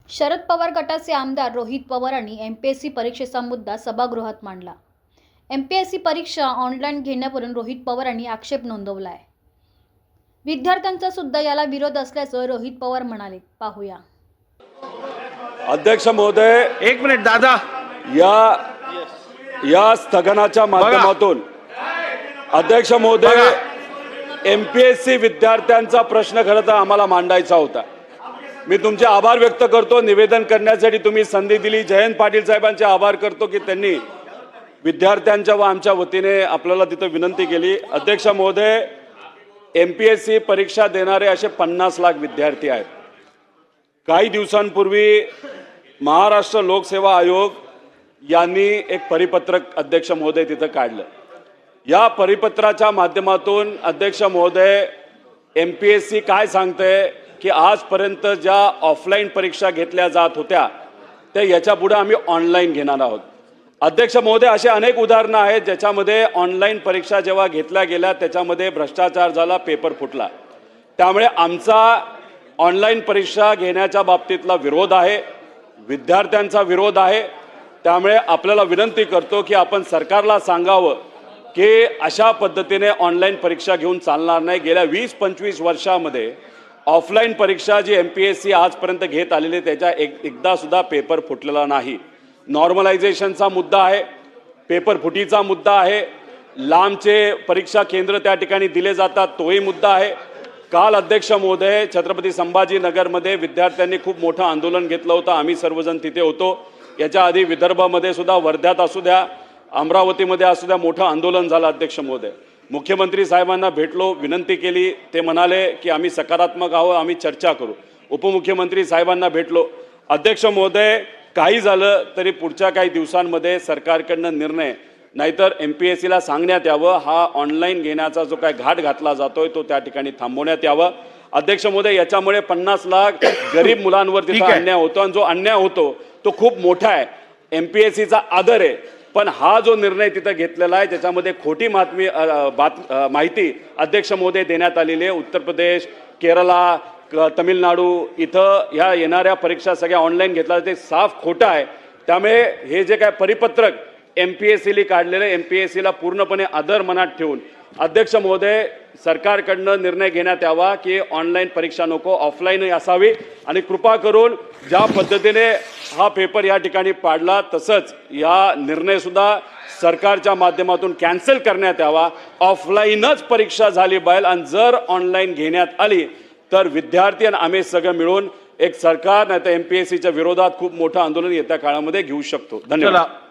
शरद पवार गटाचे आमदार रोहित पवारांनी एमपीएससी परीक्षेचा मुद्दा सभागृहात मांडला। एमपीएससी परीक्षा ऑनलाईन घेण्यावरून रोहित पवारांनी आक्षेप नोंदवला आहे। विद्यार्थ्यांचा सुद्धा याला विरोध असल्याचं रोहित पवार म्हणाले। पाहूया। अध्यक्ष महोदय, एक मिनिट दादा, या स्थगनाच्या माध्यमातून अध्यक्ष महोदय, एमपीएससी विद्यार्थ्यांचा प्रश्न खरं तर आम्हाला मांडायचा होता। मी तुमचे आभार व्यक्त करतो, निवेदन करण्यासाठी तुम्ही संधी दिली। जयंत पाटील साहेबांचे आभार करतो की त्यांनी विद्यार्थ्यांच्या व आमच्या वतीने आपल्याला तिथे विनंती केली। अध्यक्ष महोदय, एमपीएससी परीक्षा देणारे असे 50 लाख विद्यार्थी आहेत। काही दिवसांपूर्वी महाराष्ट्र लोकसेवा आयोग यांनी एक परिपत्रक अध्यक्ष महोदय तिथे काढलं। या परिपत्राच्या माध्यमातून अध्यक्ष महोदय, एमपीएससी काय सांगते की आजपर्यंत ज्या ऑफलाईन परीक्षा घेतल्या जात होत्या त्या याच्यापुढे आम्ही ऑनलाईन घेणार आहोत। अध्यक्ष महोदय, असे अनेक उदाहरणं आहेत ज्याच्यामध्ये ऑनलाईन परीक्षा जेव्हा घेतल्या गेल्या त्याच्यामध्ये भ्रष्टाचार झाला, पेपर फुटला। त्यामुळे आमचा ऑनलाईन परीक्षा घेण्याच्या बाबतीतला विरोध आहे, विद्यार्थ्यांचा विरोध आहे। त्यामुळे आपल्याला विनंती करतो की आपण सरकारला सांगावं की अशा पद्धतीने ऑनलाईन परीक्षा घेऊन चालणार नाही। गेल्या 20-25 वर्षामध्ये ऑफलाईन परीक्षा जी एमपीएससी आजपर्यंत घेत आलेली त्याच्या एकदा सुद्धा पेपर फुटलेला नाही। नॉर्मलायझेशनचा मुद्दा आहे, पेपर फुटीचा मुद्दा आहे, लांबचे परीक्षा केंद्र त्या ठिकाणी दिले जातात तोही मुद्दा आहे। काल अध्यक्ष महोदय, छत्रपती संभाजीनगरमध्ये विद्यार्थ्यांनी खूप मोठं आंदोलन घेतलं होतं, आम्ही सर्वजण तिथे होतो। याच्या आधी विदर्भामध्ये सुद्धा, वर्ध्यात असू द्या, अमरावतीमध्ये असू द्या, मोठं आंदोलन झालं। अध्यक्ष महोदय, मुख्यमंत्री साहेबांना भेटलो, विनंती केली, ते म्हणाले की आम्ही सकारात्मक आहोत, आम्ही चर्चा करू। उपमुख्यमंत्री साहेबांना भेटलो। अध्यक्ष महोदय, काही झालं तरी पुढच्या काही दिवसांमध्ये सरकारकडनं निर्णय, नाहीतर एमपीएससीला सांगण्यात यावं हा ऑनलाईन घेण्याचा जो काय घाट घातला जातोय तो त्या ठिकाणी थांबवण्यात यावं। अध्यक्ष महोदय, याच्यामुळे 50 लाख गरीब मुलांवर तिथे अन्याय होतो आणि जो अन्याय होतो तो खूप मोठा आहे। एमपीएससीचा आदर आहे, पण हा जो निर्णय तिथे घेतलेला आहे त्याच्यामध्ये खोटी माहिती अध्यक्ष महोदय देण्यात आलेली आहे। उत्तर प्रदेश, केरला, तमिळनाडू इथं ह्या येणाऱ्या परीक्षा सगळ्या ऑनलाईन घेतल्या ते साफ खोटं आहे। त्यामुळे हे जे काय परिपत्रक एमपीएससीला काढलेलं, एमपीएससीला पूर्णपणे आदर मनात ठेवून अध्यक्ष महोदय, सरकारकडनं निर्णय घेण्यात यावा की ऑनलाईन परीक्षा नको, ऑफलाईन असावी। आणि कृपा करून ज्या पद्धतीने हा पेपर या ठिकाणी पाडला तसंच या निर्णय सुद्धा सरकारच्या माध्यमातून कॅन्सल करण्यात यावा। ऑफलाईनच परीक्षा झाली पाहिजे आणि जर ऑनलाईन घेण्यात आली तर विद्यार्थी आणि आम्ही सगळं मिळून एक सरकार नाही तर एमपीएससीच्या विरोधात खूप मोठं आंदोलन येत्या काळामध्ये घेऊ शकतो। धन्यवाद।